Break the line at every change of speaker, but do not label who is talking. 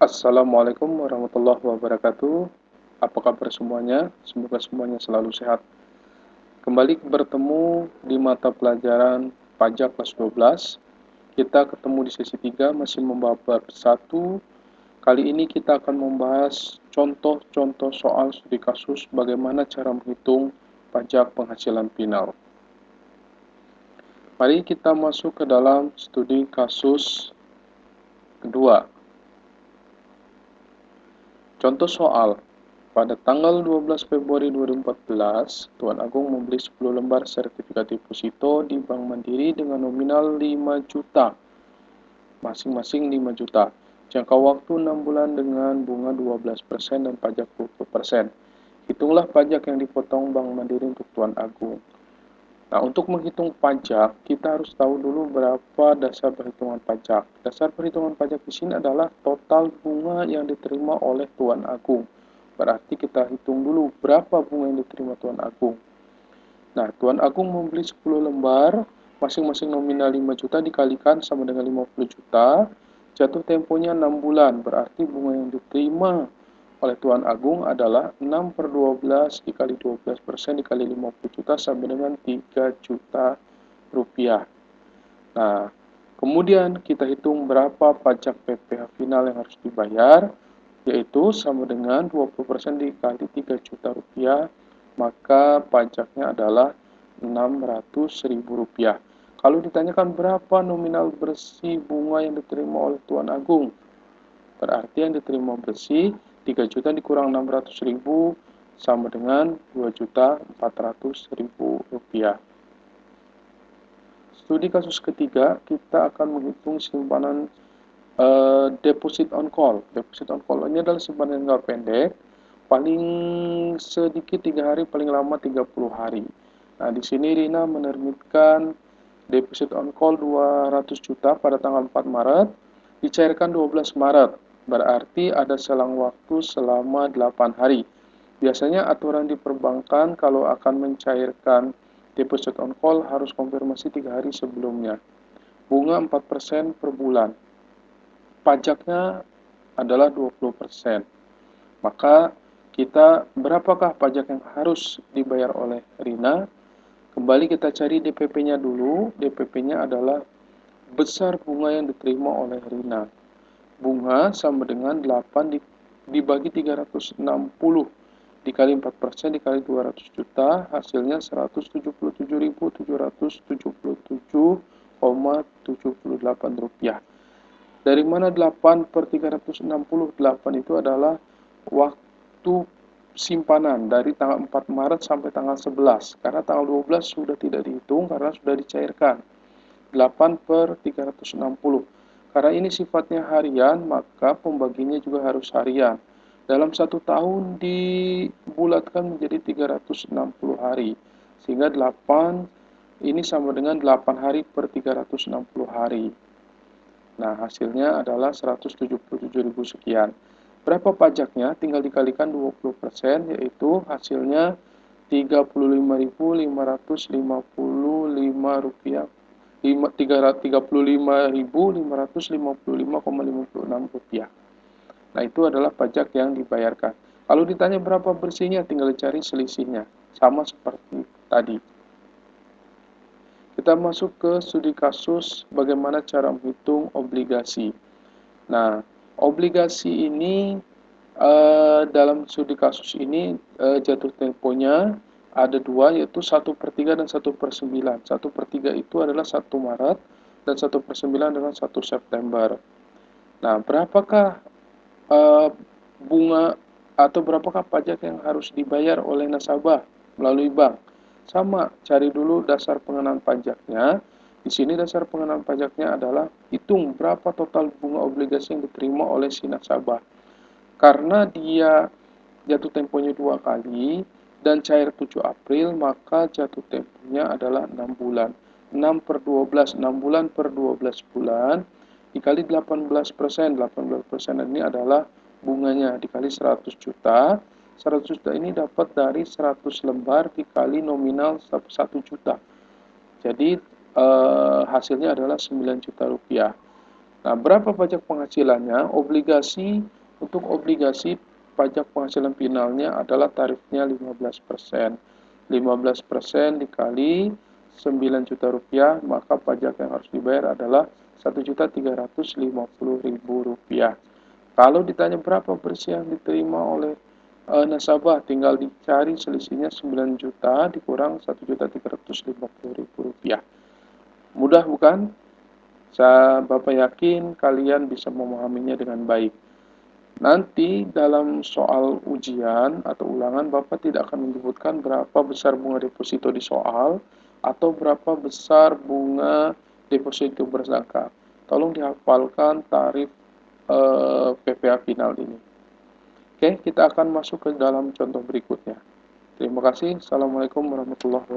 Assalamualaikum warahmatullahi wabarakatuh. Apa kabar semuanya? Semoga semuanya selalu sehat. Kembali bertemu di mata pelajaran pajak kelas 12. Kita ketemu di sesi 3 masih membahas bab 1. Kali ini kita akan membahas contoh-contoh soal studi kasus bagaimana cara menghitung pajak penghasilan final. Mari kita masuk ke dalam studi kasus kedua. Contoh soal. Pada tanggal 12 Februari 2014, Tuan Agung membeli 10 lembar sertifikat deposito di Bank Mandiri dengan nominal 5 juta, masing-masing 5 juta. Jangka waktu 6 bulan dengan bunga 12% dan pajak 20%. Hitunglah pajak yang dipotong Bank Mandiri untuk Tuan Agung. Nah, untuk menghitung pajak, kita harus tahu dulu berapa dasar perhitungan pajak. Dasar perhitungan pajak di sini adalah total bunga yang diterima oleh Tuan Agung. Berarti kita hitung dulu berapa bunga yang diterima Tuan Agung. Nah, Tuan Agung membeli 10 lembar, masing-masing nominal 5 juta dikalikan sama dengan 50 juta. Jatuh temponya 6 bulan, berarti bunga yang diterima oleh Tuan Agung adalah 6/12 dikali 12% dikali 50 juta sampai dengan 3 juta rupiah. Nah, kemudian kita hitung berapa pajak PPh final yang harus dibayar, yaitu sama dengan 20% dikali 3 juta rupiah, maka pajaknya adalah 600.000 rupiah. Kalau ditanyakan berapa nominal bersih bunga yang diterima oleh Tuan Agung, berarti yang diterima bersih 3 juta dikurang 600.000 sama dengan 2.400.000 rupiah. Studi kasus ketiga, kita akan menghitung simpanan deposit on call. Deposit on call ini adalah simpanan jangka pendek, paling sedikit 3 hari, paling lama 30 hari. Nah, di sini Rina menerbitkan deposit on call 200 juta pada tanggal 4 Maret, dicairkan 12 Maret. Berarti ada selang waktu selama 8 hari. Biasanya aturan di perbankan kalau akan mencairkan deposit on call harus konfirmasi 3 hari sebelumnya. Bunga 4% per bulan. Pajaknya adalah 20%. Maka kita berapakah pajak yang harus dibayar oleh Rina? Kembali kita cari DPP-nya dulu. DPP-nya adalah besar bunga yang diterima oleh Rina. Bunga sama dengan 8 dibagi 360 dikali 4% dikali 200 juta, hasilnya 177.777,78 rupiah. Dari mana 8/360? Itu adalah waktu simpanan dari tanggal 4 Maret sampai tanggal 11. Karena tanggal 12 sudah tidak dihitung karena sudah dicairkan. 8/360. Karena ini sifatnya harian, maka pembagiannya juga harus harian. Dalam 1 tahun dibulatkan menjadi 360 hari. Sehingga 8 ini sama dengan 8 hari per 360 hari. Nah, hasilnya adalah 177.000 sekian. Berapa pajaknya? Tinggal dikalikan 20%, yaitu hasilnya 35.555 rupiah. 35.555,56 rupiah. Nah, itu adalah pajak yang dibayarkan. Kalau ditanya berapa bersihnya, tinggal cari selisihnya. Sama seperti tadi. Kita masuk ke studi kasus bagaimana cara menghitung obligasi. Nah, obligasi ini dalam studi kasus ini jatuh temponya ada dua, yaitu 1/3 dan 1/9. 1/3 itu adalah 1 Maret dan 1/9 adalah 1 September. Nah, berapakah bunga atau berapakah pajak yang harus dibayar oleh nasabah melalui bank? Sama, cari dulu dasar pengenaan pajaknya. Di sini dasar pengenaan pajaknya adalah hitung berapa total bunga obligasi yang diterima oleh si nasabah. Karena dia jatuh temponya 2 kali dan cair 7 April, maka jatuh temponya adalah 6 bulan. 6/12, 6 bulan per 12 bulan, dikali 18%. 18% ini adalah bunganya, dikali 100 juta. 100 juta ini dapat dari 100 lembar dikali nominal 1 juta. Jadi hasilnya adalah 9 juta rupiah. Nah, berapa pajak penghasilannya? Untuk obligasi pajak penghasilan finalnya adalah tarifnya 15%. 15% dikali 9 juta rupiah, maka pajak yang harus dibayar adalah 1.350.000 rupiah. Kalau ditanya berapa bersih yang diterima oleh nasabah, tinggal dicari selisihnya 9 juta dikurang 1.350.000 rupiah. Mudah bukan? Bapak yakin kalian bisa memahaminya dengan baik. Nanti dalam soal ujian atau ulangan, Bapak tidak akan menyebutkan berapa besar bunga deposito di soal atau berapa besar bunga deposito bersangka. Tolong dihafalkan tarif PPA final ini. Oke, kita akan masuk ke dalam contoh berikutnya. Terima kasih. Assalamualaikum warahmatullahi wabarakatuh.